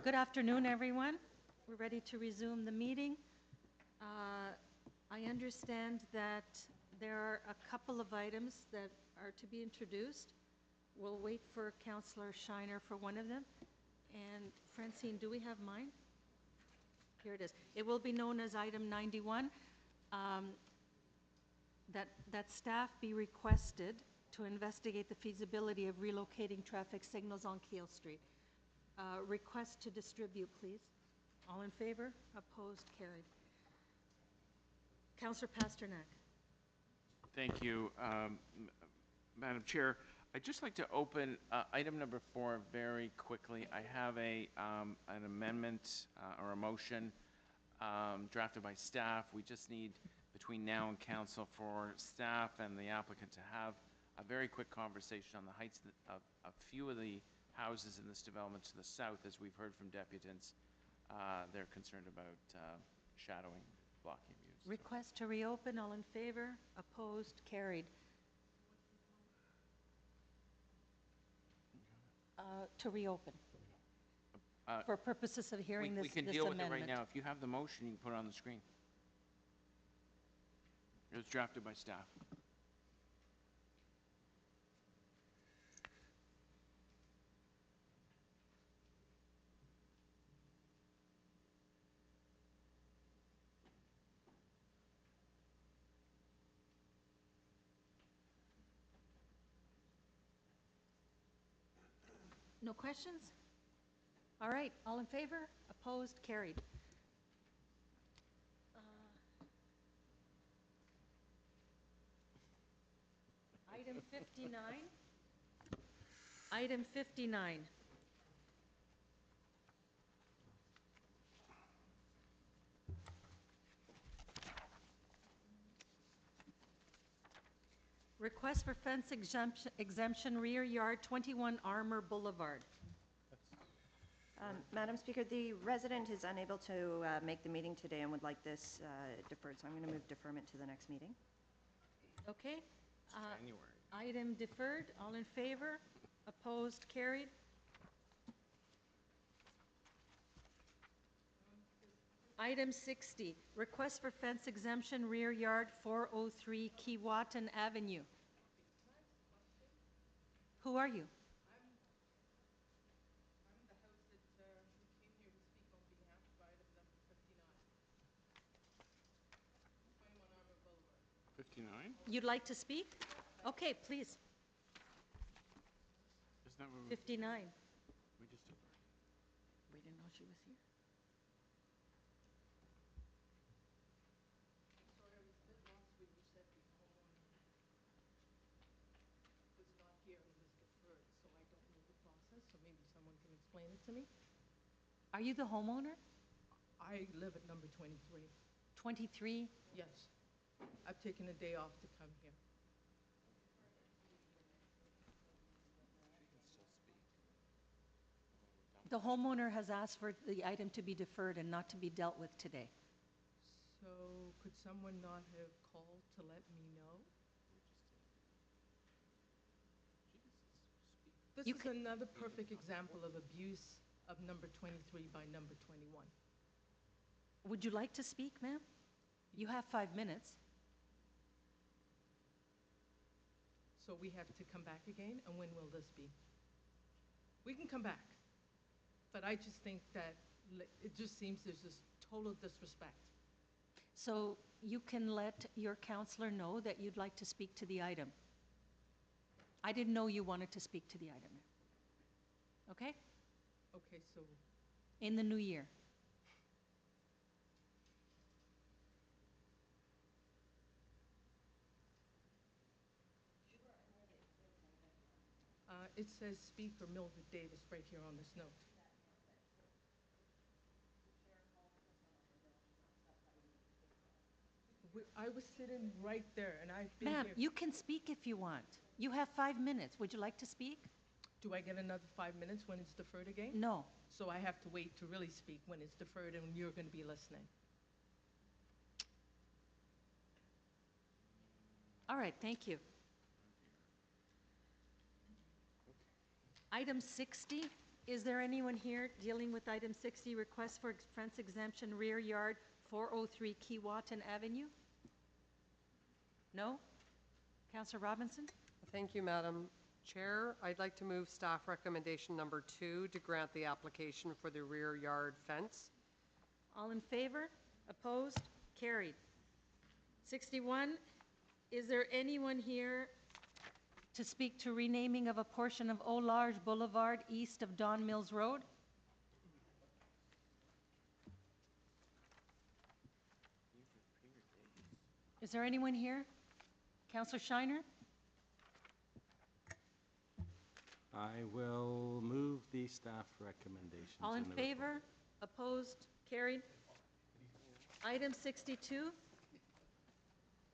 Good afternoon, everyone. We're ready to resume the meeting. I understand that there are a couple of items that are to be introduced. We'll wait for Councillor Shiner for one of them. And Francine, do we have mine? Here it is. It will be known as item 91, that staff be requested to investigate the feasibility of relocating traffic signals on Keel Street. Request to distribute, please. All in favor? Opposed? Carried. Councillor Pasternak. Thank you, Madam Chair. I'd just like to open item number 4 very quickly. I have an amendment or a motion drafted by staff. We just need, between now and council, for staff and the applicant to have a very quick conversation on the heights of a few of the houses in this development to the south. As we've heard from deputants, they're concerned about shadowing, blocking views. Request to reopen. All in favor? Opposed? Carried. To reopen. For purposes of hearing we can this deal amendment. with it right now. If you have the motion, you can put it on the screen. It was drafted by staff. No questions? All right, all in favor? Opposed? Carried. Item 59. Item 59. Request for fence exemption rear yard 21 Armour Boulevard. Madam Speaker, the resident is unable to make the meeting today and would like this deferred, so I'm going to move deferment to the next meeting. Okay. January. Item deferred. All in favor? Opposed? Carried. Item 60. Request for fence exemption rear yard 403 Keewatin Avenue. Who are you? I'm the house that we came here to speak on behalf of item number 59. 21 Armour Boulevard. 59? You'd like to speak? Okay, please. Isn't that what 59. we just deferred? We didn't know she was here. I'm sorry, I was a bit lost when you said the homeowner was not here and was deferred, so I don't know the process, so maybe someone can explain it to me. Are you the homeowner? I live at number 23. 23? Yes. I've taken a day off to come here. The homeowner has asked for the item to be deferred and not to be dealt with today. So could someone not have called to let me know? This You is another perfect example of abuse of number 23 by number 21. Would you like to speak, ma'am? You have 5 minutes. So we have to come back again, and when will this be? We can come back, but I just think that it just seems there's this total disrespect. So you can let your counselor know that you'd like to speak to the item. I didn't know you wanted to speak to the item. Okay? Okay, so In the new year. it says Speaker Mildred Davis right here on this note. I was sitting right there, and I've been Ma'am, here. you can speak if you want. You have 5 minutes. Would you like to speak? Do I get another 5 minutes when it's deferred again? No. So I have to wait to really speak when it's deferred and you're going to be listening. All right, thank you. Item 60, Is there anyone here dealing with item 60, request for fence exemption rear yard 403 Keewatin Avenue? No? Councillor Robinson? Thank you, Madam Chair. I'd like to move staff recommendation number 2 to grant the application for the rear yard fence. All in favor? Opposed? Carried. 61, is there anyone here to speak to renaming of a portion of Olarge Boulevard east of Don Mills Road? Is there anyone here? Councillor Shiner? I will move the staff recommendations. All in the report. favor? Opposed? Carried. Item 62.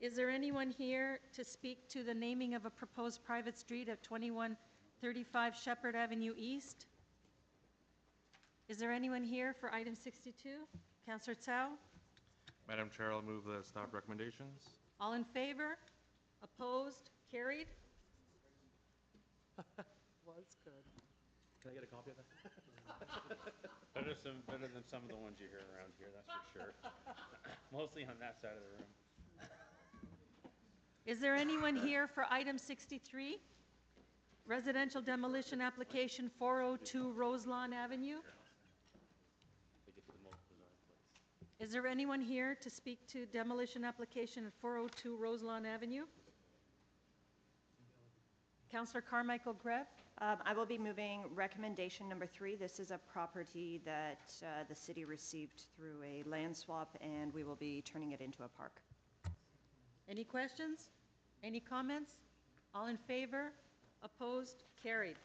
Is there anyone here to speak to the naming of a proposed private street at 2135 Shepherd Avenue East? Is there anyone here for item 62? Councillor Tsao? Madam Chair, I'll move the staff recommendations. All in favor? Opposed? Carried. Was good. Can I get a copy of that? better than some of the ones you hear around here, that's for sure. Mostly on that side of the room. Is there anyone here for item 63? Residential demolition application 402 Roselawn Avenue? Is there anyone here to speak to demolition application at 402 Roselawn Avenue? Councillor Carmichael Greb? I will be moving recommendation number 3. This is a property that the city received through a land swap, and we will be turning it into a park. Any questions? Any comments? All in favor? Opposed? Carried.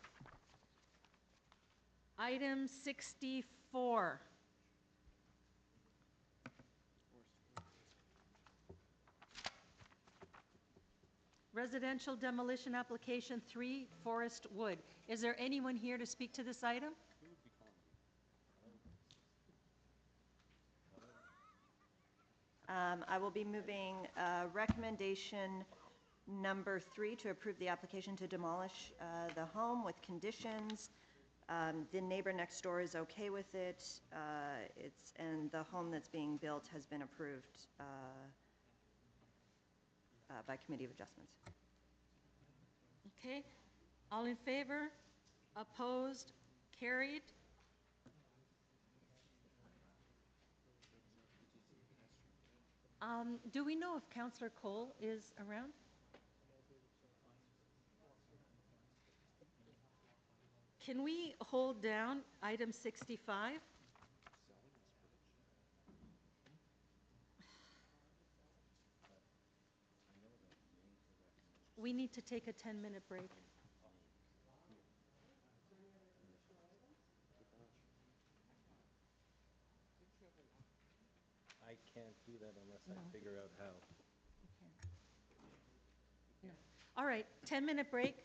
Item 64. Residential demolition application 3 Forest Wood. Is there anyone here to speak to this item? I will be moving recommendation number 3 to approve the application to demolish the home with conditions. The neighbor next door is okay with it. And the home that's being built has been approved by Committee of Adjustments. Okay. All in favor? Opposed? Carried. Do we know if Councillor Cole is around? Can we hold down item 65? We need to take a 10-minute break. I can't do that unless I figure out how. No. All right, 10-minute break.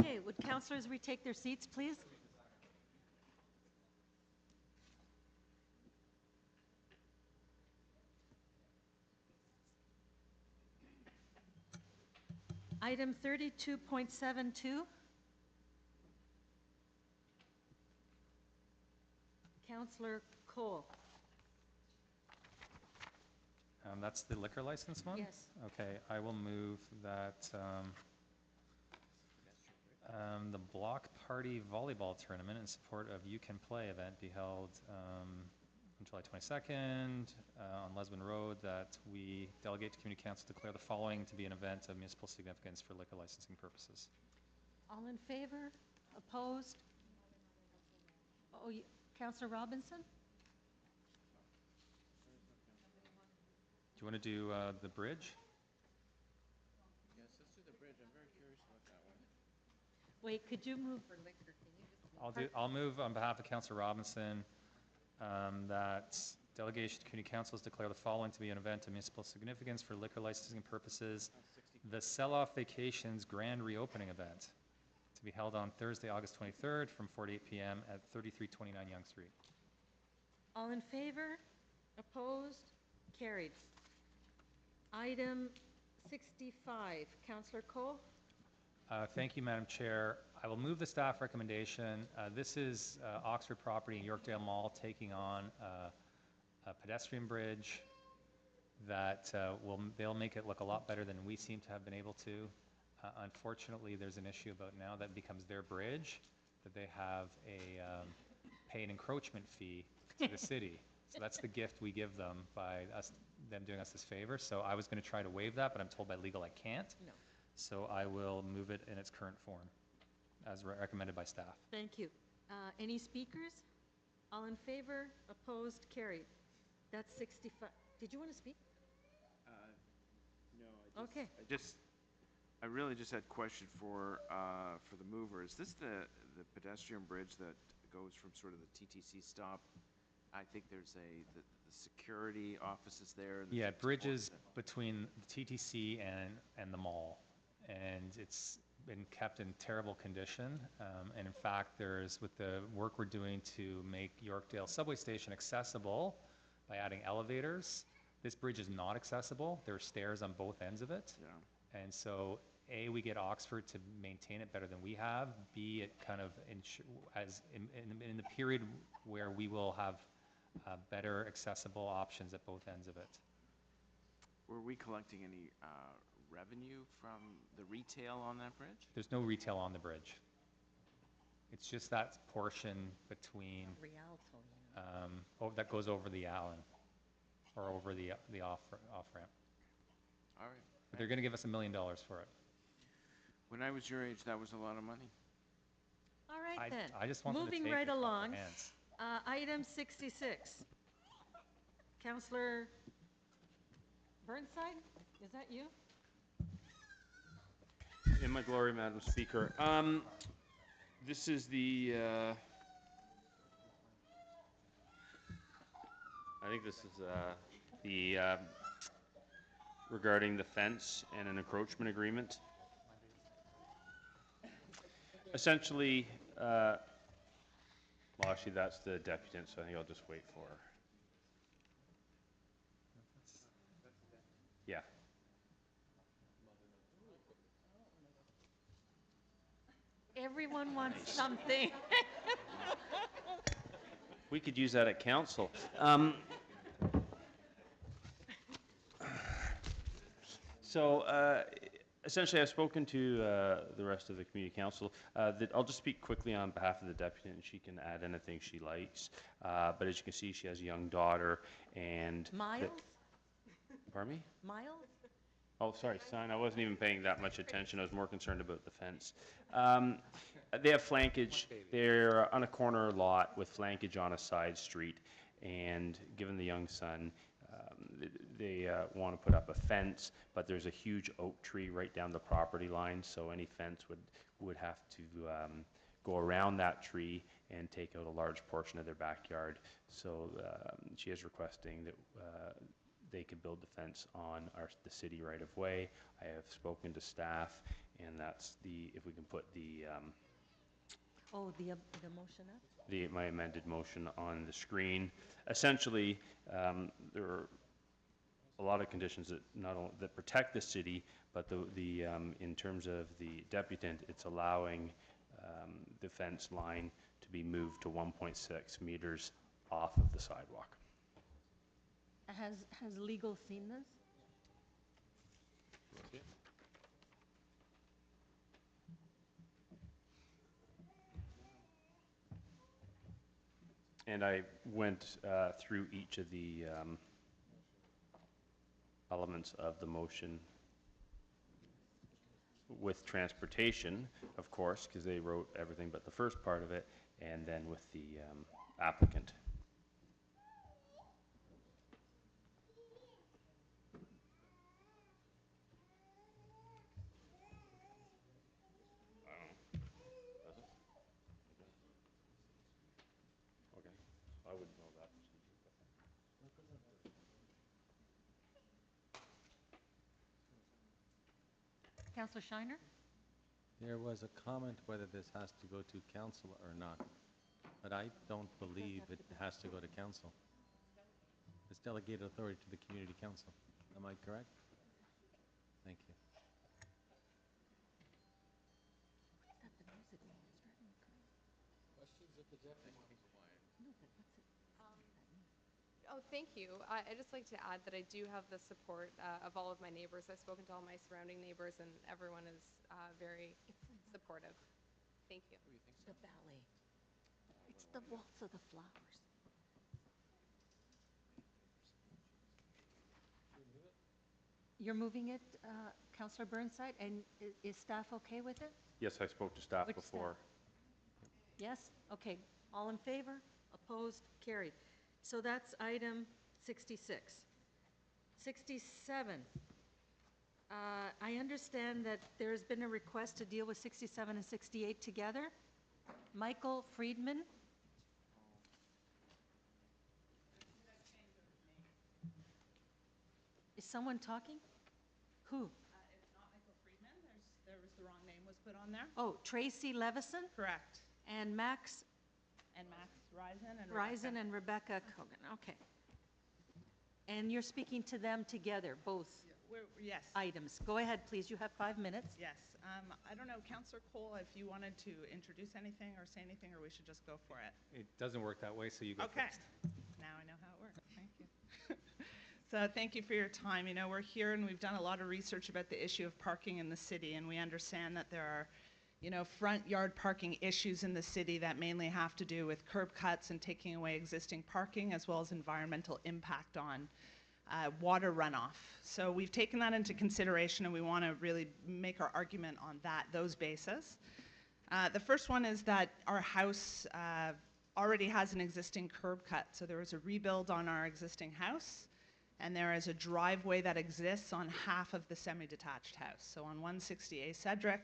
Okay, would councilors retake their seats, please? Item 32.72. Councillor Cole. That's the liquor license one? Yes. Okay, I will move that the block party volleyball tournament in support of You Can Play event be held on July 22nd on Lesbian Road, that we delegate to Community Council declare the following to be an event of municipal significance for liquor licensing purposes. All in favor? Opposed? Oh, Councillor Robinson? Do you want to do the bridge? Yes, let's do the bridge. I'm very curious about that one. Wait, could you move? I'll move on behalf of Councillor Robinson that delegation to Community Councils declare the following to be an event of municipal significance for liquor licensing purposes. The Sell-Off Vacations Grand Reopening Event to be held on Thursday, August 23rd from 4 to 8 p.m. at 3329 Yonge Street. All in favor? Opposed? Carried. Item 65, Councillor Cole. Thank you, Madam Chair. I will move the staff recommendation. This is Oxford property in Yorkdale Mall taking on a pedestrian bridge that they'll make it look a lot better than we seem to have been able to. Unfortunately, there's an issue about now that becomes their bridge, that they have pay an encroachment fee to the city. So that's the gift we give them by them doing us this favor. So I was going to try to waive that, but I'm told by legal I can't. No. So I will move it in its current form, as recommended by staff. Thank you. Any speakers? All in favor? Opposed? Carried. That's 65. Did you want to speak? No, Okay. I really just had a question for the mover. Is this the pedestrian bridge that goes from sort of the TTC stop? I think there's the security offices there. Yeah, bridges between the TTC and the mall. And it's been kept in terrible condition. And in fact, with the work we're doing to make Yorkdale subway station accessible by adding elevators, this bridge is not accessible. There are stairs on both ends of it. Yeah. And so, A, we get Oxford to maintain it better than we have. B, it kind of, in the period where we will have better accessible options at both ends of it. Were we collecting any revenue from the retail on that bridge? There's no retail on the bridge. It's just that portion between, Rialto. that goes over the Allen, or over the off-ramp. All right. But they're going to give us $1 million for it. When I was your age, that was a lot of money. All right, then. I just want them to Moving take right it off our along. hands. Item 66. Councillor Burnside, is that you? In my glory, Madam Speaker. This is the, I think this is the, regarding the fence and an encroachment agreement. Essentially, well, actually, that's the deputant, so I think I'll just wait for her. Yeah. Everyone wants something. We could use that at council. So essentially, I've spoken to the rest of the community council. I'll just speak quickly on behalf of the deputy, and she can add anything she likes. But as you can see, she has a young daughter, and Miles? Pardon me? Miles? Oh, sorry, son. I wasn't even paying that much attention. I was more concerned about the fence. They have flankage. They're on a corner lot with flankage on a side street. And given the young son, they want to put up a fence, but there's a huge oak tree right down the property line. So any fence would have to go around that tree and take out a large portion of their backyard. So she is requesting that they could build the fence on the city right of way. I have spoken to staff, and that's if we can put Oh, the motion up? my amended motion on the screen. Essentially, there are a lot of conditions that not only that protect the city, but in terms of the deputant, it's allowing the fence line to be moved to 1.6 meters off of the sidewalk. Has legal seen this? And I went through each of the elements of the motion with transportation, of course, because they wrote everything but the first part of it, and then with the applicant. Okay, I wouldn't know that procedure. Councillor Shiner? There was a comment whether this has to go to council or not, but I don't believe it has to go to council. It's delegated authority to the community council. Am I correct? Thank you. Oh, thank you. I'd just like to add that I do have the support of all of my neighbors. I've spoken to all my surrounding neighbors, and everyone is very supportive. Thank you. The ballet. It's the waltz of the flowers. You're moving it, Councillor Burnside, and is staff okay with it? Yes, I spoke to staff Which before. Yes? Okay. All in favor? Opposed? Carried. So that's item 66. 67. I understand that there's been a request to deal with 67 and 68 together. Michael Friedman? Is someone talking? Who? It's not Michael Friedman. There was the wrong name was put on there. Oh, Tracy Levison Correct. and Max And Max Risen and Rebecca. Risen and Rebecca Cogan. Okay. And you're speaking to them together, both Yes. items. Go ahead, please. You have 5 minutes. Yes. I don't know, Councillor Cole, if you wanted to introduce anything or say anything, or we should just go for it. It doesn't work that way, so you go Okay. first. Now I know how it works. Thank you. So thank you for your time. You know, we're here and we've done a lot of research about the issue of parking in the city, and we understand that there are, you know, front yard parking issues in the city that mainly have to do with curb cuts and taking away existing parking, as well as environmental impact on water runoff. So we've taken that into consideration, and we want to really make our argument on those bases. The first one is that our house already has an existing curb cut. So there was a rebuild on our existing house, and there is a driveway that exists on half of the semi-detached house. So on 160A Cedric,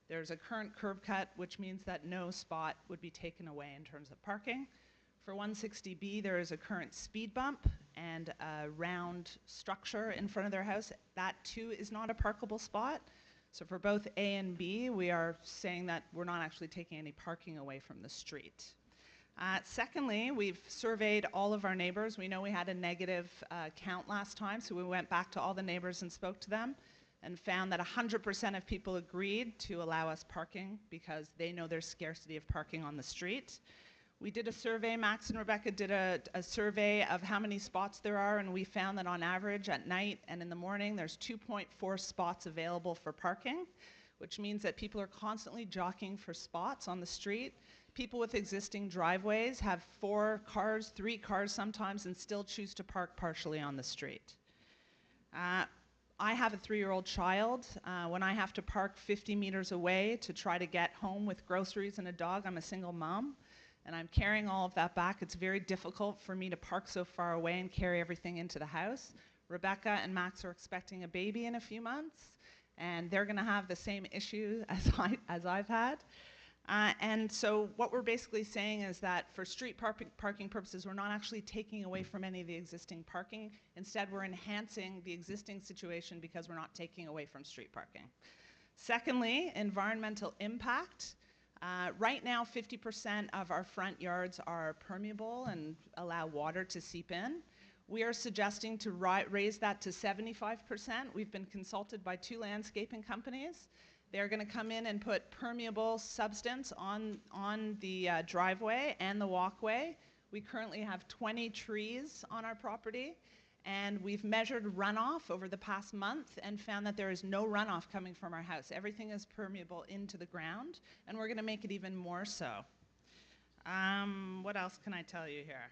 there's a current curb cut, which means that no spot would be taken away in terms of parking. For 160B, there is a current speed bump and a round structure in front of their house. That too is not a parkable spot. So for both A and B, we are saying that we're not actually taking any parking away from the street. Secondly, we've surveyed all of our neighbors. We know we had a negative count last time, so we went back to all the neighbors and spoke to them and found that 100% of people agreed to allow us parking because they know there's scarcity of parking on the street. We did a survey, Max and Rebecca did a survey of how many spots there are, and we found that on average at night and in the morning, there's 2.4 spots available for parking, which means that people are constantly jockeying for spots on the street. People with existing driveways have 4 cars, 3 cars sometimes, and still choose to park partially on the street. I have a 3-year-old child. When I have to park 50 meters away to try to get home with groceries and a dog, I'm a single mom, and I'm carrying all of that back. It's very difficult for me to park so far away and carry everything into the house. Rebecca and Max are expecting a baby in a few months, and they're going to have the same issue as I've had. And so what we're basically saying is that for street parking purposes, we're not actually taking away from any of the existing parking. Instead, we're enhancing the existing situation because we're not taking away from street parking. Secondly, environmental impact. Right now, 50% of our front yards are permeable and allow water to seep in. We are suggesting to raise that to 75%. We've been consulted by 2 landscaping companies. They're going to come in and put permeable substance on the driveway and the walkway. We currently have 20 trees on our property, and we've measured runoff over the past month and found that there is no runoff coming from our house. Everything is permeable into the ground, and we're going to make it even more so. What else can I tell you here?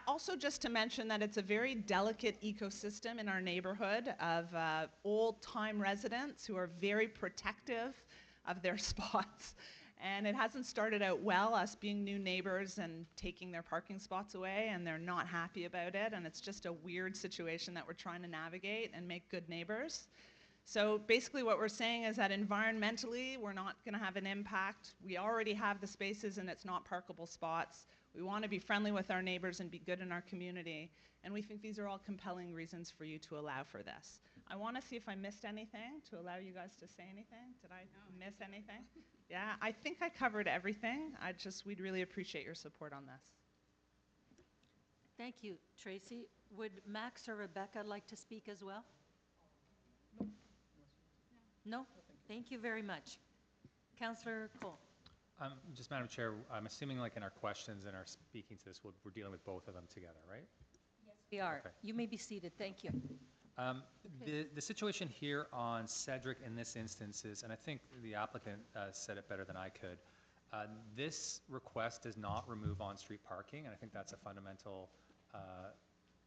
Also, just to mention that it's a very delicate ecosystem in our neighborhood of old-time residents who are very protective of their spots. And it hasn't started out well, us being new neighbors and taking their parking spots away, and they're not happy about it. And it's just a weird situation that we're trying to navigate and make good neighbors. So basically what we're saying is that environmentally, we're not going to have an impact. We already have the spaces and it's not parkable spots. We want to be friendly with our neighbors and be good in our community. And we think these are all compelling reasons for you to allow for this. I want to see if I missed anything to allow you guys to say anything. Did I miss anything? Yeah, I think I covered everything. We'd really appreciate your support on this. Thank you, Tracy. Would Max or Rebecca like to speak as well? No? Thank you very much. Councillor Cole. Just, Madam Chair, I'm assuming like in our questions and our speaking to this, we're dealing with both of them together, right? Yes, we are. Okay. You may be seated. Thank you. The situation here on Cedric in this instance is, and I think the applicant said it better than I could, this request does not remove on-street parking, and I think that's a fundamental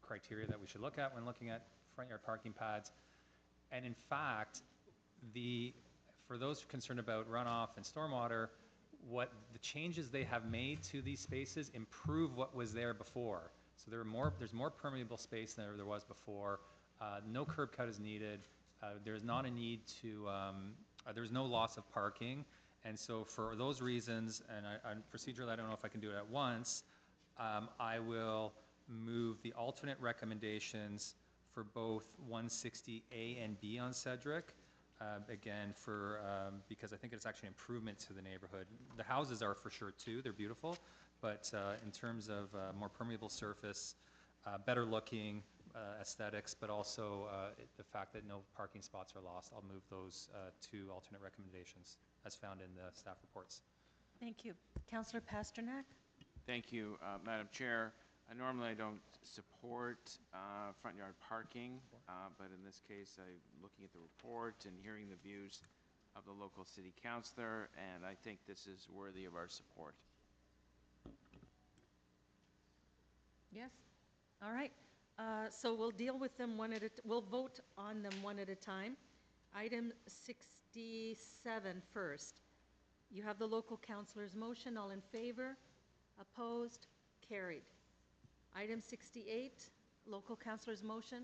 criteria that we should look at when looking at front yard parking pads. And in fact, for those concerned about runoff and stormwater, what the changes they have made to these spaces improve what was there before. So there's more permeable space than there was before. No curb cut is needed. There's not a need to, there's no loss of parking. And so for those reasons, and procedurally, I don't know if I can do it at once, I will move the alternate recommendations for both 160A and B on Cedric. Again, because I think it's actually an improvement to the neighborhood. The houses are for sure too, they're beautiful, but in terms of more permeable surface, better looking aesthetics, but also the fact that no parking spots are lost, I'll move those 2 alternate recommendations as found in the staff reports. Thank you. Councillor Pasternak? Thank you, Madam Chair. Normally I don't support front yard parking, but in this case, I'm looking at the report and hearing the views of the local city councillor, and I think this is worthy of our support. Yes? All right. So we'll deal with them we'll vote on them one at a time. Item 67 first. You have the local councillor's motion. All in favor? Opposed? Carried. Item 68, local councillor's motion.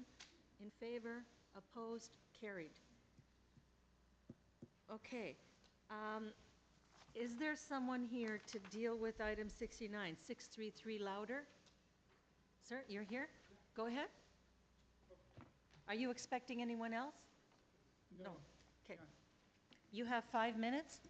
In favor? Opposed? Carried. Okay. Is there someone here to deal with item 69, 633 Louder? Sir, you're here? Go ahead. Are you expecting anyone else? No. Okay. You have 5 minutes.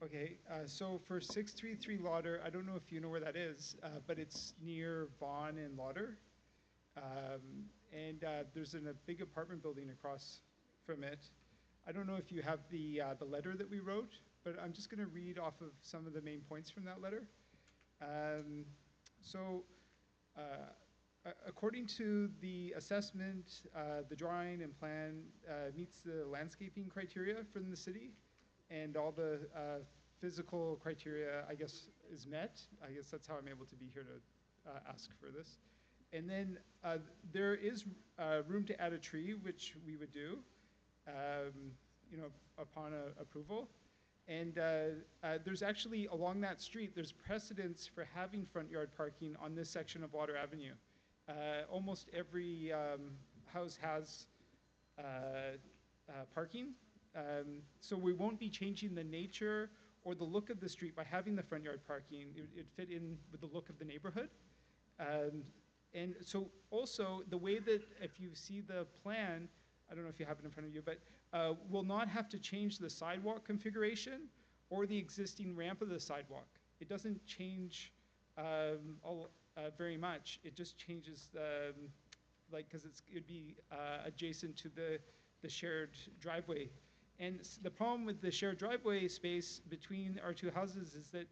Okay. So for 633 Lauder, I don't know if you know where that is, but it's near Vaughan and Lauder. There's a big apartment building across from it. I don't know if you have the letter that we wrote, but I'm just going to read off of some of the main points from that letter. According to the assessment, the drawing and plan meets the landscaping criteria from the city, and all the physical criteria, I guess, is met. I guess that's how I'm able to be here to ask for this. And then there is room to add a tree, which we would do, upon approval. And there's actually, along that street, there's precedence for having front yard parking on this section of Lauder Avenue. Almost every house has parking. So we won't be changing the nature or the look of the street by having the front yard parking. It fit in with the look of the neighborhood. And so also, the way that, if you see the plan, I don't know if you have it in front of you, but will not have to change the sidewalk configuration or the existing ramp of the sidewalk. It doesn't change very much. It just changes because it'd be adjacent to the shared driveway. And the problem with the shared driveway space between our two houses is that,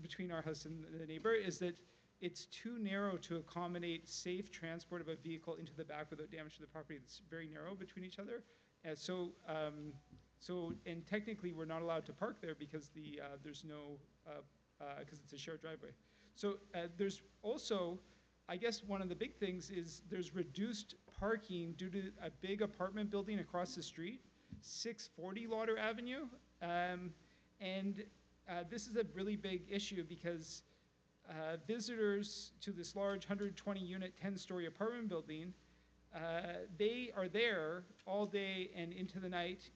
between our house and the neighbor, is that it's too narrow to accommodate safe transport of a vehicle into the back without damage to the property. It's very narrow between each other. And and technically, we're not allowed to park there because there's no, because it's a shared driveway. So there's also, I guess one of the big things is there's reduced parking due to a big apartment building across the street, 640 Lauder Avenue. This is a really big issue because visitors to this large 120-unit, 10-story apartment building, they are there all day and into the night,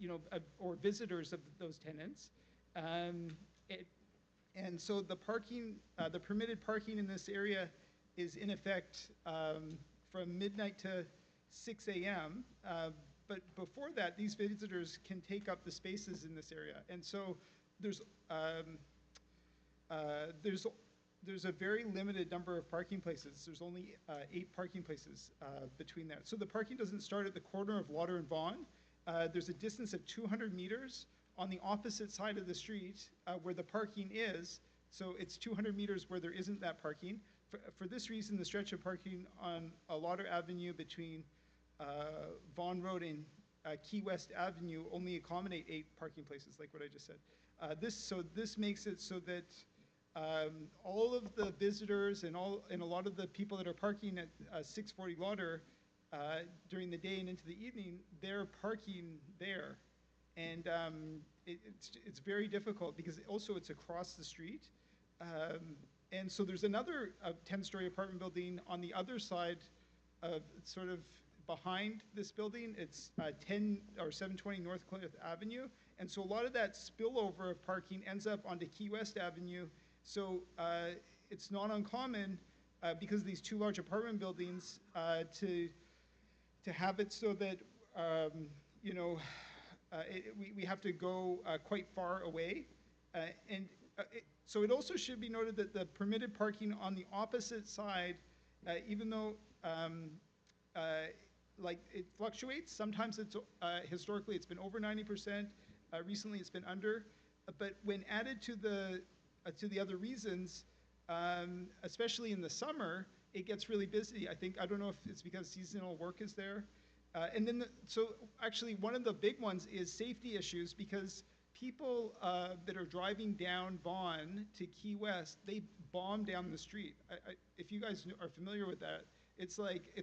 or visitors of those tenants. And so the parking, the permitted parking in this area is in effect from midnight to 6 a.m. But before that, these visitors can take up the spaces in this area. And so there's a very limited number of parking places. There's only 8 parking places between there. So the parking doesn't start at the corner of Lauder and Vaughan. There's a distance of 200 meters on the opposite side of the street where the parking is. So it's 200 meters where there isn't that parking. For this reason, the stretch of parking on Lauder Avenue between Vaughan Road and Key West Avenue only accommodate 8 parking places, like what I just said. This makes it so that all of the visitors and a lot of the people that are parking at 640 Lauder during the day and into the evening, they're parking there. And it's very difficult because also it's across the street. And so there's another 10-story apartment building on the other side of sort of behind this building. It's 720 North Cliff Avenue. And so a lot of that spillover of parking ends up onto Key West Avenue. So it's not uncommon because of these 2 large apartment buildings to have it so that, we have to go quite far away. So it also should be noted that the permitted parking on the opposite side, even though it fluctuates, sometimes it's historically it's been over 90%, recently it's been under, but when added to the other reasons, especially in the summer, it gets really busy. I don't know if it's because seasonal work is there. And then, so actually one of the big ones is safety issues because people that are driving down Vaughan to Key West, they bomb down the street. If you guys are familiar with that, it's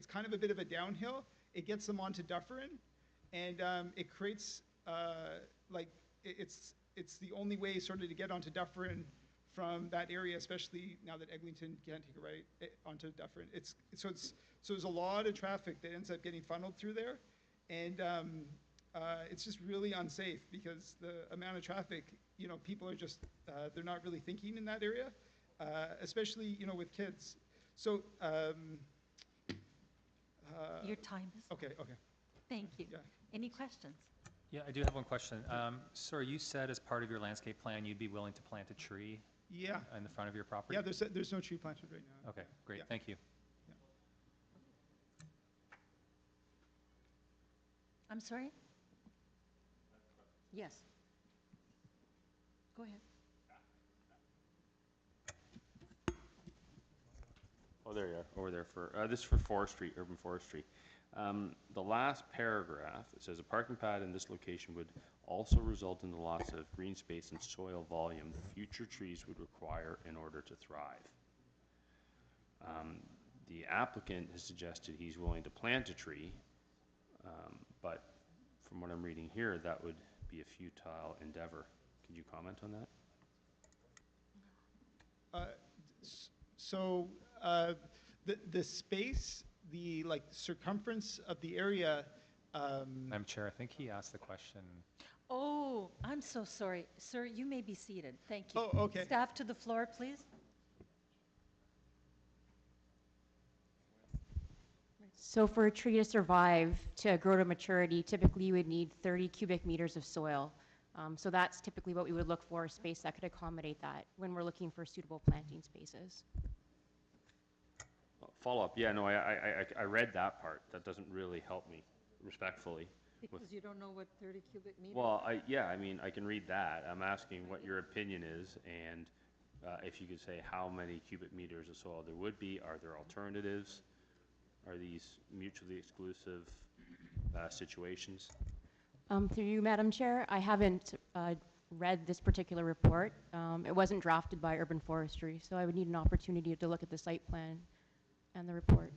kind of a bit of a downhill. It gets them onto Dufferin, and it creates, it's the only way sort of to get onto Dufferin from that area, especially now that Eglinton can't take a right onto Dufferin. So there's a lot of traffic that ends up getting funneled through there, and it's just really unsafe because the amount of traffic, people are just, they're not really thinking in that area, especially, with kids. So. Your time is up. Okay. Thank you. Yeah. Any questions? Yeah, I do have one question. Sir, you said as part of your landscape plan, you'd be willing to plant a tree Yeah. in the front of your property? Yeah, there's no tree planted right now. Okay, great, Yeah. thank you. I'm sorry? Yes. Go ahead. Oh, there you are, over there this is for forestry, urban forestry. The last paragraph, it says a parking pad in this location would also result in the loss of green space and soil volume future trees would require in order to thrive. The applicant has suggested he's willing to plant a tree, but from what I'm reading here, that would be a futile endeavor. Could you comment on that? So the space, the circumference of the area. Madam Chair, I think he asked the question. Oh, I'm so sorry. Sir, you may be seated. Thank you. Oh, okay. Staff to the floor, please. So for a tree to survive, to grow to maturity, typically you would need 30 cubic meters of soil. So that's typically what we would look for, a space that could accommodate that when we're looking for suitable planting spaces. Follow-up, yeah, no, I read that part. That doesn't really help me, respectfully. Because you don't know what 30 cubic meters? Well, yeah, I mean, I can read that. I'm asking what your opinion is, and if you could say how many cubic meters of soil there would be. Are there alternatives? Are these mutually exclusive situations? Through you, Madam Chair, I haven't read this particular report. It wasn't drafted by Urban Forestry, so I would need an opportunity to look at the site plan and the report.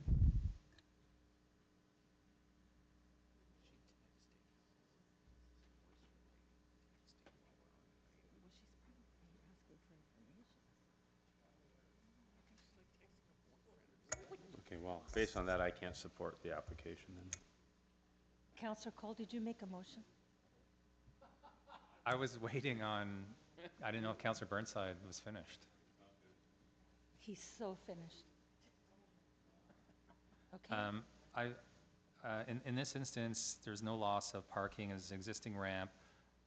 Okay, well, based on that, I can't support the application then. Councillor Cole, did you make a motion? I was waiting on, I didn't know if Councillor Burnside was finished. He's so finished. Okay. In this instance, there's no loss of parking as an existing ramp.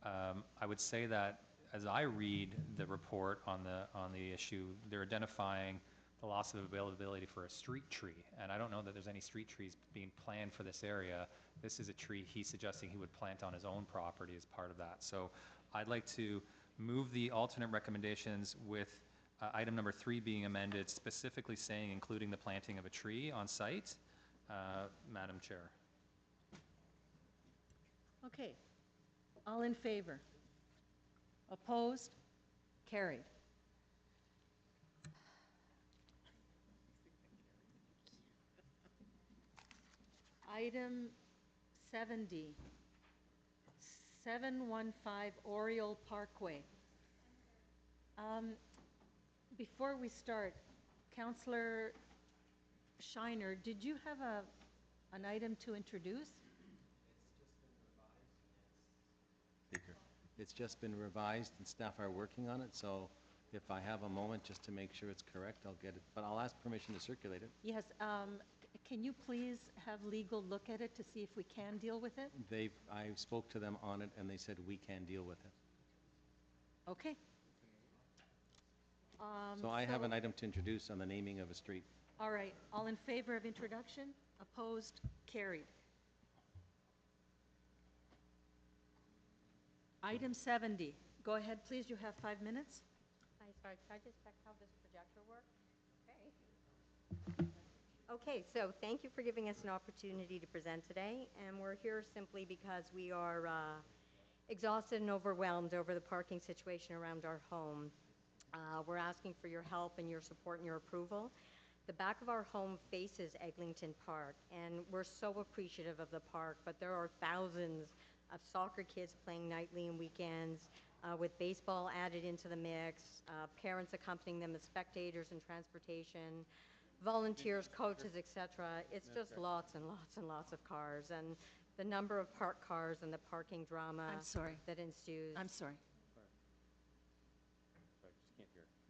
I would say that as I read the report on the issue, they're identifying the loss of availability for a street tree, and I don't know that there's any street trees being planned for this area. This is a tree he's suggesting he would plant on his own property as part of that. So I'd like to move the alternate recommendations with item number 3 being amended, specifically saying including the planting of a tree on site. Madam Chair. Okay. All in favor? Opposed? Carried. Item 70, 715 Oriole Parkway. Before we start, Councillor Shiner, did you have an item to introduce? Speaker. It's just been revised and staff are working on it, so if I have a moment just to make sure it's correct, I'll get it. But I'll ask permission to circulate it. Yes. Can you please have legal look at it to see if we can deal with it? I spoke to them on it and they said we can deal with it. Okay. So I have an item to introduce on the naming of a street. All right. All in favor of introduction? Opposed? Carried. Item 70. Go ahead, please. You have 5 minutes. Hi, sorry, can I just check how this projector works? Okay. Okay, so thank you for giving us an opportunity to present today, and we're here simply because we are exhausted and overwhelmed over the parking situation around our home. We're asking for your help and your support and your approval. The back of our home faces Eglinton Park, and we're so appreciative of the park, but there are thousands of soccer kids playing nightly and weekends, with baseball added into the mix, parents accompanying them as spectators and transportation, volunteers, coaches, etc. It's just lots and lots and lots of cars, and the number of parked cars and the parking drama that ensues. I'm sorry.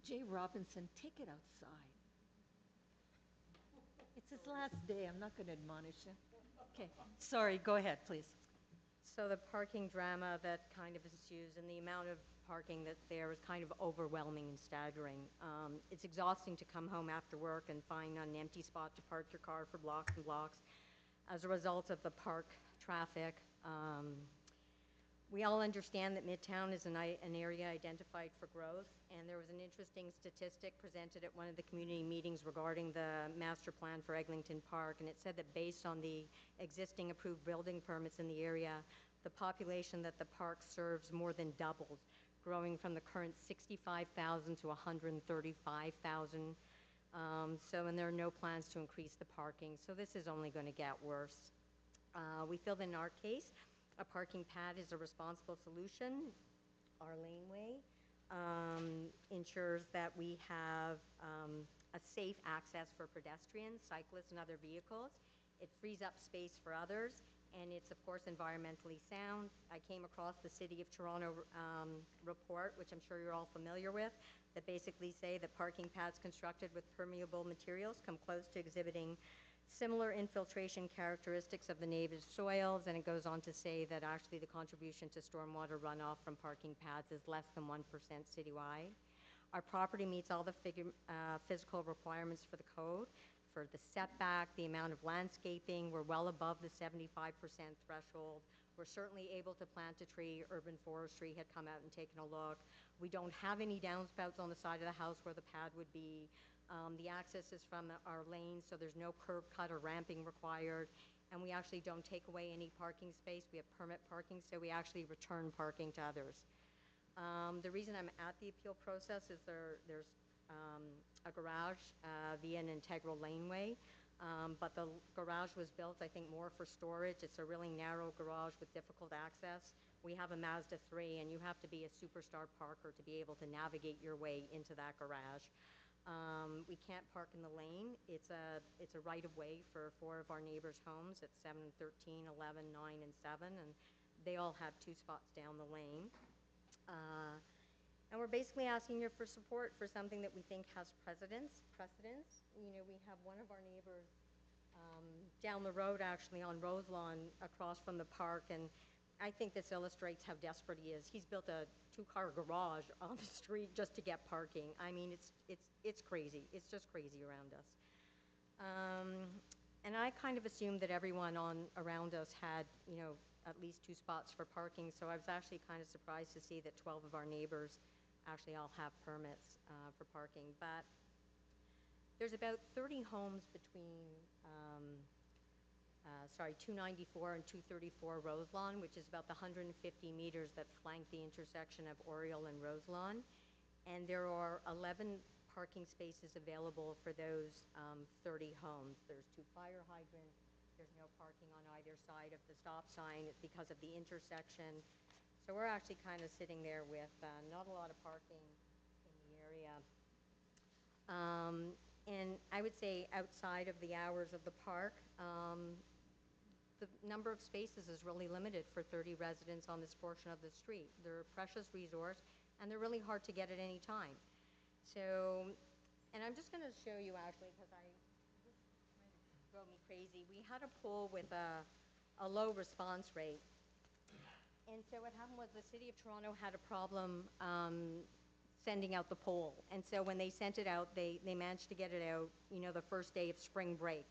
Jay Robinson, take it outside. It's his last day. I'm not going to admonish him. Okay. Sorry. Go ahead, please. So the parking drama that kind of ensues and the amount of parking that's there is kind of overwhelming and staggering. It's exhausting to come home after work and find an empty spot to park your car for blocks and blocks as a result of the park traffic. We all understand that Midtown is an area identified for growth, and there was an interesting statistic presented at one of the community meetings regarding the master plan for Eglinton Park, and it said that based on the existing approved building permits in the area, the population that the park serves more than doubled, growing from the current 65,000 to 135,000. And there are no plans to increase the parking, so this is only going to get worse. We feel that in our case, a parking pad is a responsible solution. Our laneway ensures that we have a safe access for pedestrians, cyclists, and other vehicles. It frees up space for others, and it's, of course, environmentally sound. I came across the City of Toronto report, which I'm sure you're all familiar with, that basically say that parking pads constructed with permeable materials come close to exhibiting similar infiltration characteristics of the neighbor's soils, and it goes on to say that actually the contribution to stormwater runoff from parking pads is less than 1% citywide. Our property meets all the physical requirements for the code, for the setback, the amount of landscaping. We're well above the 75% threshold. We're certainly able to plant a tree. Urban Forestry had come out and taken a look. We don't have any downspouts on the side of the house where the pad would be. The access is from our lane, so there's no curb cut or ramping required. And we actually don't take away any parking space. We have permit parking, so we actually return parking to others. The reason I'm at the appeal process is there's a garage via an integral laneway, but the garage was built, I think, more for storage. It's a really narrow garage with difficult access. We have a Mazda 3, and you have to be a superstar parker to be able to navigate your way into that garage. We can't park in the lane. It's a right-of-way for 4 of our neighbors' homes at 7, 13, 11, 9, and 7, and they all have 2 spots down the lane. And we're basically asking you for support for something that we think has precedence. You know, we have one of our neighbors down the road, actually, on Roselawn, across from the park, and I think this illustrates how desperate he is. He's built a 2-car garage on the street just to get parking. I mean, it's crazy. It's just crazy around us. And I kind of assumed that everyone around us had, you know, at least 2 spots for parking, so I was actually kind of surprised to see that 12 of our neighbors actually all have permits for parking. But there's about 30 homes between 294 and 234 Roselawn, which is about the 150 meters that flank the intersection of Oriole and Roselawn. And there are 11 parking spaces available for those 30 homes. There's 2 fire hydrants. There's no parking on either side of the stop sign because of the intersection. So we're actually kind of sitting there with not a lot of parking in the area. And I would say outside of the hours of the park, the number of spaces is really limited for 30 residents on this portion of the street. They're a precious resource, and they're really hard to get at any time. So, and I'm just going to show you actually, because this drove me crazy. We had a poll with a low response rate. And so what happened was the City of Toronto had a problem sending out the poll. And so when they sent it out, they managed to get it out, you know, the first day of spring break.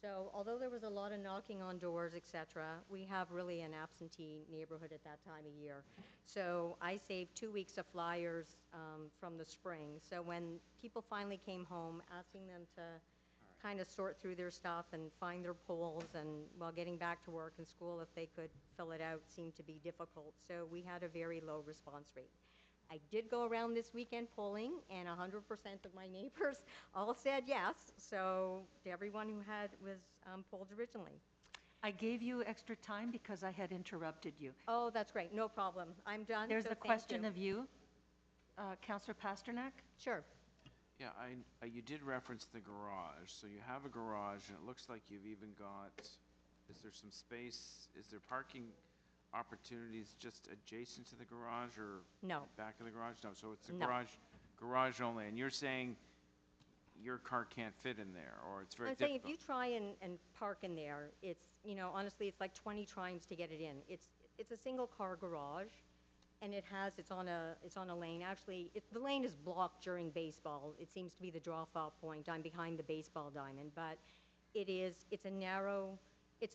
So although there was a lot of knocking on doors, et cetera, we have really an absentee neighborhood at that time of year. So I saved 2 weeks of flyers from the spring. So when people finally came home, asking them to kind of sort through their stuff and find their polls, and while getting back to work and school, if they could fill it out, seemed to be difficult. So we had a very low response rate. I did go around this weekend polling, and 100% of my neighbors all said yes. So to everyone who was polled originally. I gave you extra time because I had interrupted you. Oh, that's great. No problem. I'm done. There's so a thank question you. of you, Councillor Pasternak. Sure. Yeah, you did reference the garage. So you have a garage, and it looks like you've even got, is there some space, is there parking opportunities just adjacent to the garage or No. back of the garage? No, so it's a No. garage only. And you're saying your car can't fit in there, or it's very I'm difficult? saying if you try and park in there, it's, you know, honestly, it's like 20 tries to get it in. It's a single car garage, and it's on a lane. Actually, the lane is blocked during baseball. It seems to be the drop-off point. I'm behind the baseball diamond, but it's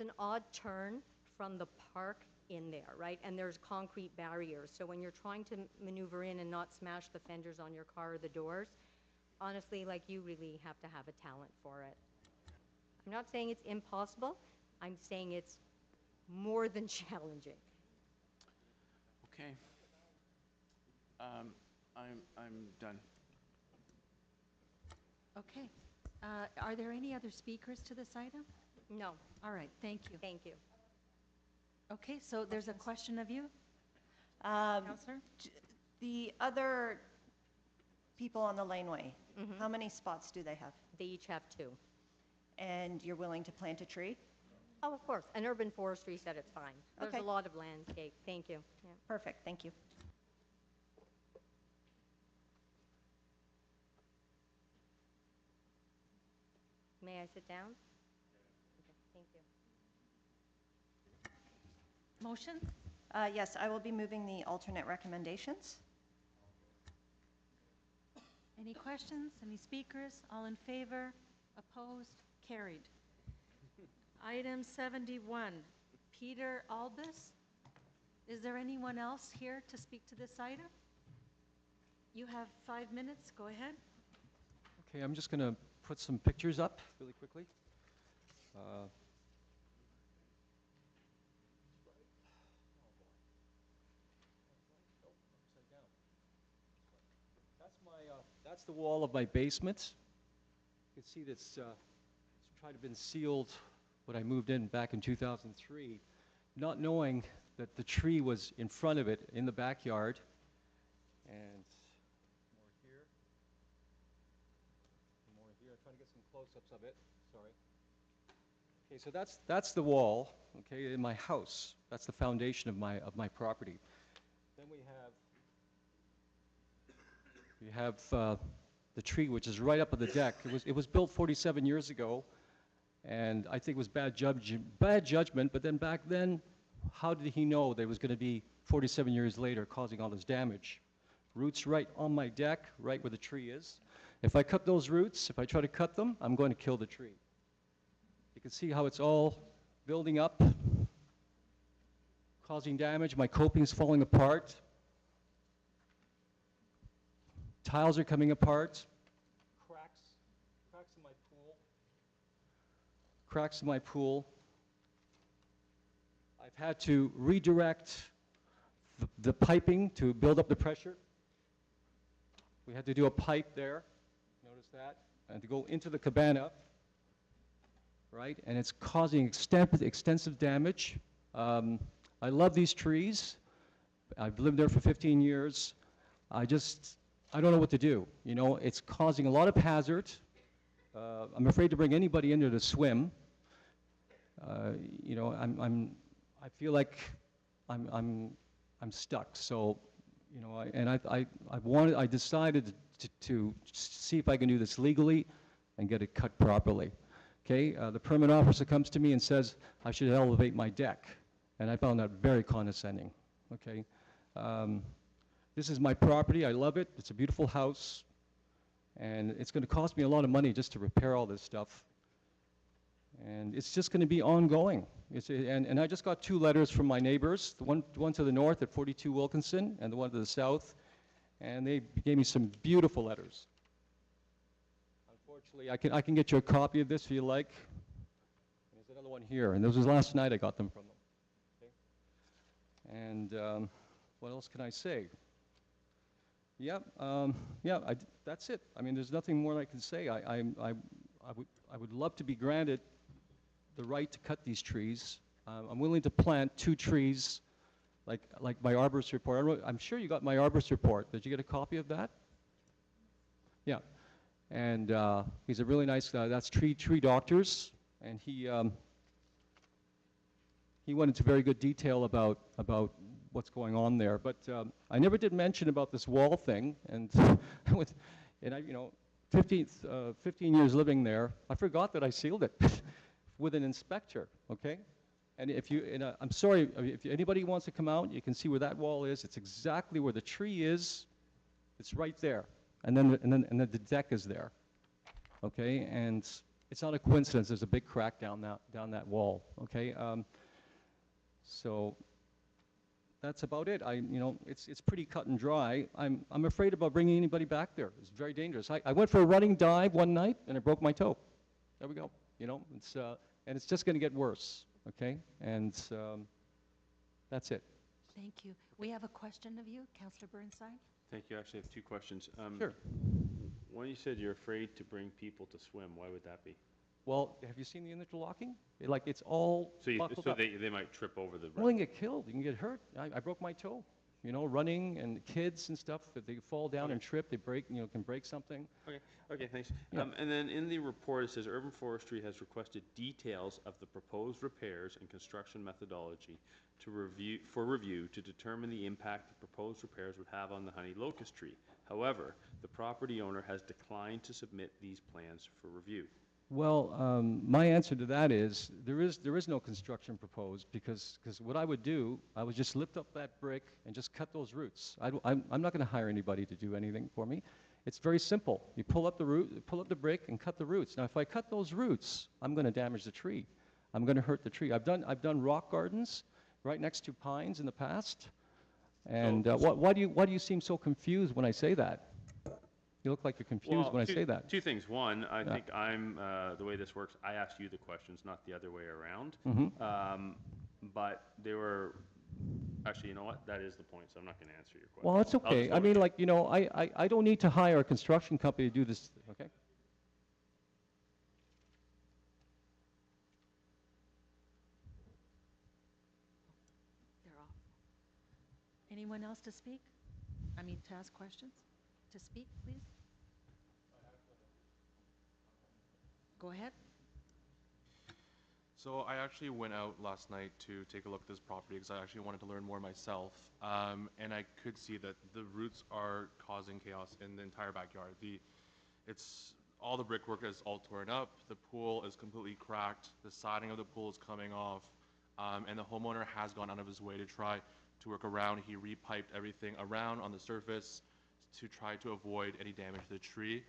an odd turn from the park in there, right? And there's concrete barriers. So when you're trying to maneuver in and not smash the fenders on your car or the doors, honestly, like, you really have to have a talent for it. I'm not saying it's impossible. I'm saying it's more than challenging. Okay. I'm done. Okay. Are there any other speakers to this item? No. All right, thank you. Thank you. Okay, so there's a question of you, Um, Councillor? The other people on the laneway, how many spots do they have? They each have 2. And you're willing to plant a tree? Oh, of course. And Urban Forestry said it's fine. There's Okay. a lot of landscape. Thank you. Yeah. Perfect, thank you. May I sit down? Thank you. Motion? Yes, I will be moving the alternate recommendations. Any questions? Any speakers? All in favor? Opposed? Carried. Item 71, Peter Albus. Is there anyone else here to speak to this item? You have 5 minutes. Go ahead. Okay, I'm just going to put some pictures up really quickly. That's the wall of my basement. You can see that's tried to been sealed when I moved in back in 2003, not knowing that the tree was in front of it in the backyard. And more here. More here. I'm trying to get some close-ups of it. Sorry. Okay, so that's the wall, okay, in my house. That's the foundation of my property. Then we have the tree, which is right up on the deck. It was built 47 years ago, and I think it was bad judgment. But then back then, how did he know that it was going to be 47 years later causing all this damage? Roots right on my deck, right where the tree is. If I cut those roots, if I try to cut them, I'm going to kill the tree. You can see how it's all building up, causing damage. My coping's falling apart. Tiles are coming apart. Cracks in my pool. Cracks in my pool. I've had to redirect the piping to build up the pressure. We had to do a pipe there, notice that, and to go into the cabana, right? And it's causing extensive damage. I love these trees. I've lived there for 15 years. I don't know what to do. You know, it's causing a lot of hazard. I'm afraid to bring anybody in there to swim. You know, I feel like I'm stuck. So, you know, I decided to see if I can do this legally and get it cut properly. Okay, the permit officer comes to me and says I should elevate my deck, and I found that very condescending. Okay, this is my property. I love it. It's a beautiful house, and it's going to cost me a lot of money just to repair all this stuff. And it's just going to be ongoing. And I just got 2 letters from my neighbors, the one to the north at 42 Wilkinson and the one to the south, and they gave me some beautiful letters. Unfortunately, I can get you a copy of this if you like. There's another one here, and this was last night I got them from them. Okay? And what else can I say? Yeah, that's it. I mean, there's nothing more I can say. I would love to be granted the right to cut these trees. I'm willing to plant 2 trees, like my arborist report. I'm sure you got my arborist report. Did you get a copy of that? Yeah, and he's a really nice guy. That's Tree Doctors, and he went into very good detail about what's going on there. But I never did mention about this wall thing, and you know, 15 years living there, I forgot that I sealed it with an inspector. Okay, and I'm sorry if anybody wants to come out, you can see where that wall is. It's exactly where the tree is. It's right there, and then the deck is there. Okay, and it's not a coincidence. There's a big crack down that wall. Okay, so that's about it. You know, it's pretty cut and dry. I'm afraid about bringing anybody back there. It's very dangerous. I went for a running dive one night and I broke my toe. There we go. You know, and it's just going to get worse. Okay, and that's it. Thank you. We have a question of you, Councillor Burnside. Thank you. I actually have 2 questions. Sure. One, you said you're afraid to bring people to swim. Why would that be? Well, have you seen the interlocking? It's all buckled up. They might trip over the... Well, you can get killed. You can get hurt. I broke my toe. You know, running, and kids and stuff, if they fall down and trip, they break, you know, can break something. Okay, thanks. Yeah. And then in the report, it says Urban Forestry has requested details of the proposed repairs and construction methodology for review to determine the impact the proposed repairs would have on the honey locust tree. However, the property owner has declined to submit these plans for review. Well, my answer to that is there is no construction proposed because what I would do, I would just lift up that brick and just cut those roots. I'm not going to hire anybody to do anything for me. It's very simple. You pull up the brick and cut the roots. Now, if I cut those roots, I'm going to damage the tree. I'm going to hurt the tree. I've done rock gardens right next to pines in the past. And why do you seem so confused when I say that? You look like you're confused when I say that. Two things. One, I think the way this works, I asked you the questions, not the other way around. But they were, actually, you know what? That is the point, so I'm not going to answer your question. Well, that's okay. I mean, like, you know, I don't need to hire a construction company to do this, okay? They're off. Anyone else to speak? I mean, to ask questions? To speak, please? Go ahead. So I actually went out last night to take a look at this property because I actually wanted to learn more myself. And I could see that the roots are causing chaos in the entire backyard. All the brickwork is all torn up. The pool is completely cracked. The siding of the pool is coming off. And the homeowner has gone out of his way to try to work around. He repiped everything around on the surface to try to avoid any damage to the tree.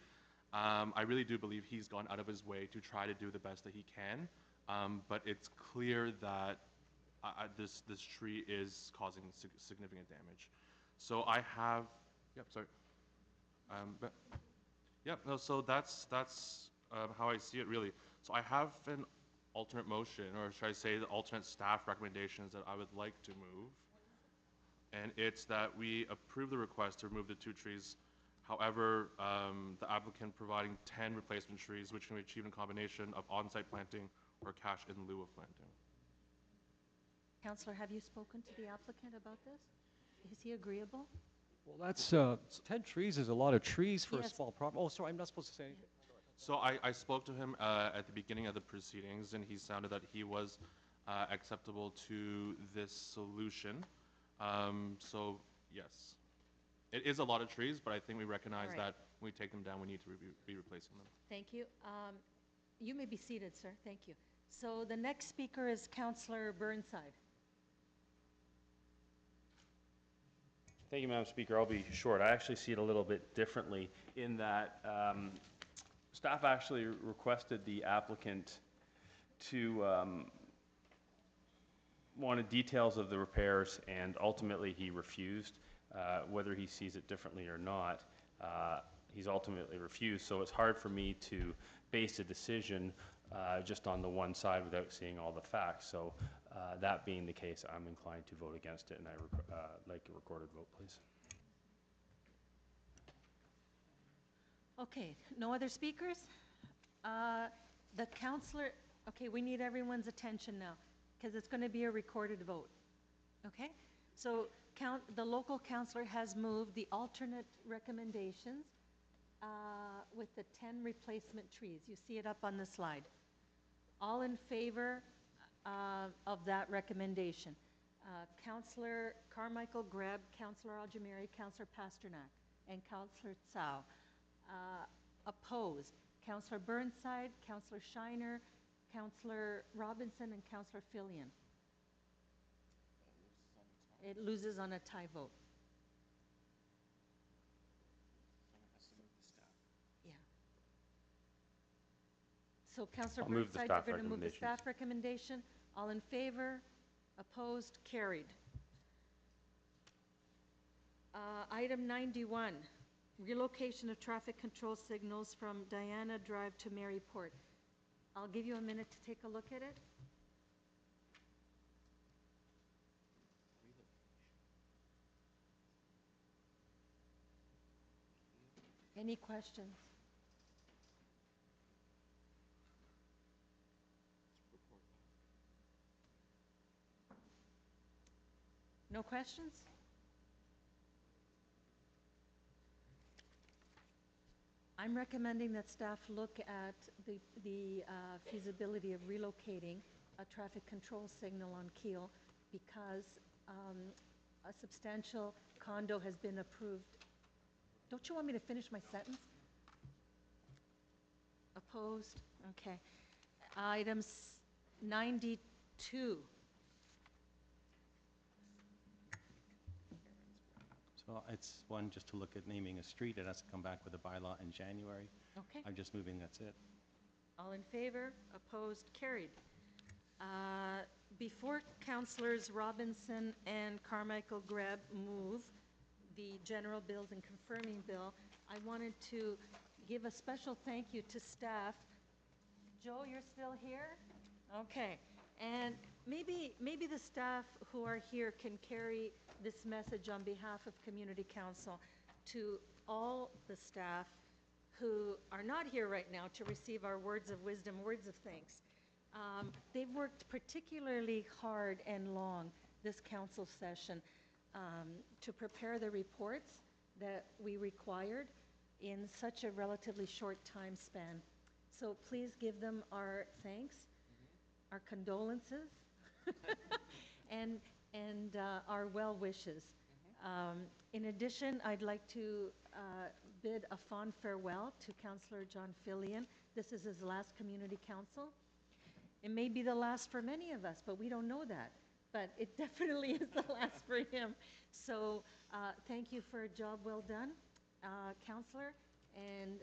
I really do believe he's gone out of his way to try to do the best that he can. But it's clear that this tree is causing significant damage. So I have, yep, sorry. Yep, no, so that's how I see it really. So I have an alternate motion, or should I say the alternate staff recommendations that I would like to move. And it's that we approve the request to remove the 2 trees. However, the applicant providing 10 replacement trees, which can be achieved in combination of on-site planting or cash in lieu of planting. Counselor, have you spoken to the applicant about this? Is he agreeable? Well, that's 10 trees is a lot of trees for a Yes. small property. Oh, sorry, I'm not supposed to say anything. So I spoke to him at the beginning of the proceedings, and he sounded that he was acceptable to this solution. So yes, it is a lot of trees, but I think we recognize All right. that when we take them down, we need to be replacing them. Thank you. You may be seated, sir. Thank you. So the next speaker is Counselor Burnside. Thank you, Madam Speaker. I'll be short. I actually see it a little bit differently in that staff actually requested the applicant to wanted details of the repairs, and ultimately he refused. Whether he sees it differently or not, he's ultimately refused. So it's hard for me to base a decision just on the one side without seeing all the facts. So that being the case, I'm inclined to vote against it, and I'd like a recorded vote, please. Okay, no other speakers? The counselor, okay, we need everyone's attention now, because it's going to be a recorded vote. Okay? So the local counselor has moved the alternate recommendations with the 10 replacement trees. You see it up on the slide. All in favor of that recommendation? Counselor Carmichael Greb, Counselor Aljamiri, Counselor Pasternak, and Counselor Tsao. Opposed? Counselor Burnside, Counselor Shiner, Counselor Robinson, and Counselor Fillion. It loses on a tie vote. Yeah. So Counselor I'll move the Burnside, staff you're going to move the recommendations. staff recommendation. All in favor? Opposed? Carried. Item 91, relocation of traffic control signals from Diana Drive to Maryport. I'll give you a minute to take a look at it. Any questions? No questions? I'm recommending that staff look at the feasibility of relocating a traffic control signal on Keel because a substantial condo has been approved. Don't you want me to finish my sentence? Opposed? Okay. Items 92. So it's one just to look at naming a street. It has to come back with a bylaw in January. Okay. I'm just moving, that's it. All in favor? Opposed? Carried. Before Councillors Robinson and Carmichael Greb move the general bills and confirming bill, I wanted to give a special thank you to staff. Joe, you're still here? Okay. And maybe the staff who are here can carry this message on behalf of Community Council to all the staff who are not here right now to receive our words of wisdom, words of thanks. They've worked particularly hard and long this council session to prepare the reports that we required in such a relatively short time span. So please give them our thanks, our condolences, and our well wishes. In addition, I'd like to bid a fond farewell to Councillor John Fillion. This is his last community council. It may be the last for many of us, but we don't know that. But it definitely is the last for him. So thank you for a job well done, Councillor. And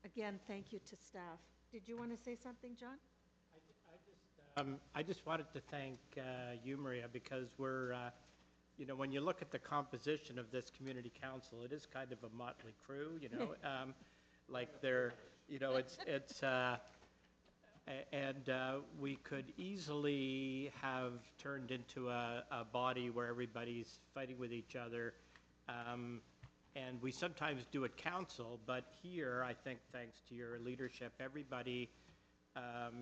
again, thank you to staff. Did you want to say something, John? I just wanted to thank you, Maria, because we're, you know, when you look at the composition of this community council, it is kind of a motley crew, you know, like they're, you know, we could easily have turned into a body where everybody's fighting with each other. And we sometimes do at council, but here, I think, thanks to your leadership, everybody,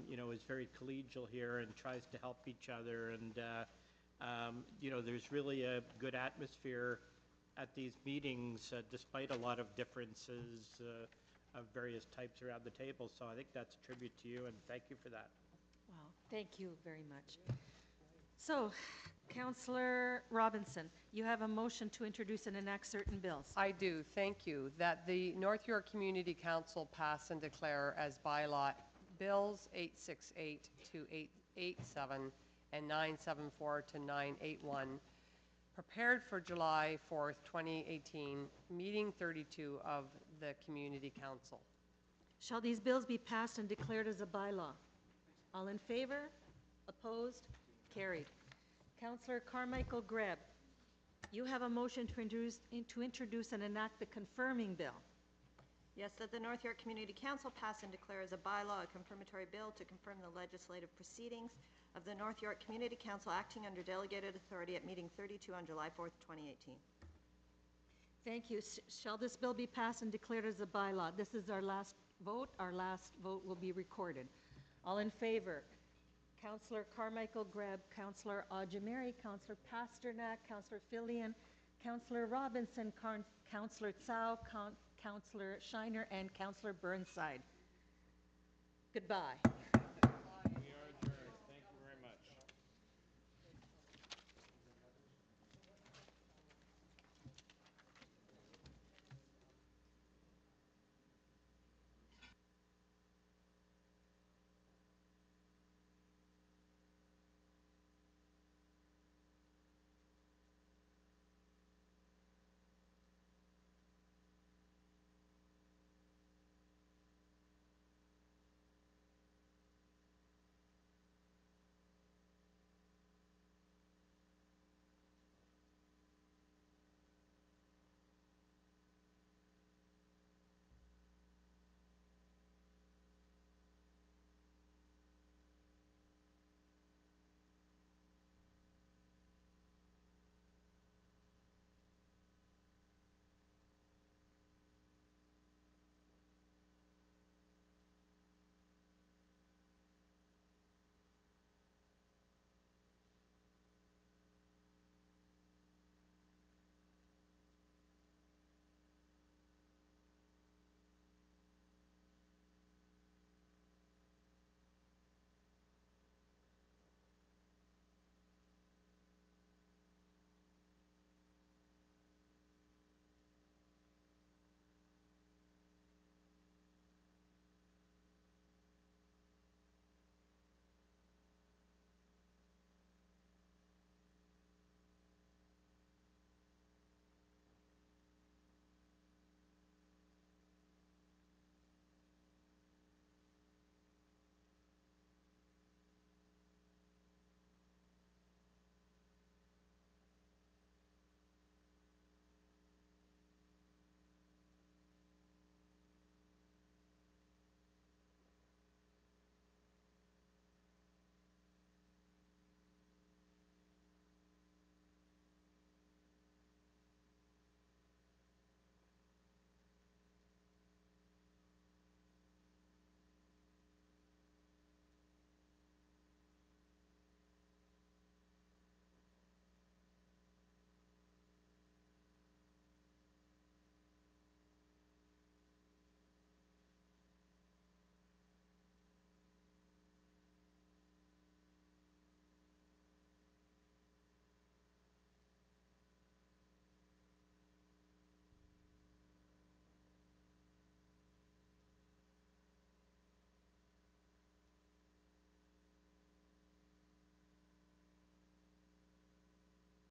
you know, is very collegial here and tries to help each other. And, you know, there's really a good atmosphere at these meetings, despite a lot of differences of various types around the table. So I think that's a tribute to you, and thank you for that. Wow, thank you very much. So, Councillor Robinson, you have a motion to introduce and enact certain bills. I do, thank you. That the North York Community Council pass and declare as bylaw bills 868 to 887 and 974 to 981, prepared for July 4th, 2018, meeting 32 of the Community Council. Shall these bills be passed and declared as a bylaw? All in favor? Opposed? Carried. Councillor Carmichael Greb, you have a motion to introduce and enact the confirming bill. Yes, that the North York Community Council pass and declare as a bylaw a confirmatory bill to confirm the legislative proceedings of the North York Community Council acting under delegated authority at meeting 32 on July 4th, 2018. Thank you. Shall this bill be passed and declared as a bylaw? This is our last vote. Our last vote will be recorded. All in favor? Councillor Carmichael Greb, Councillor Ajameri, Councillor Pasternak, Councillor Fillion, Councillor Robinson, Councillor Tsao, Councillor Shiner, and Councillor Burnside. Goodbye.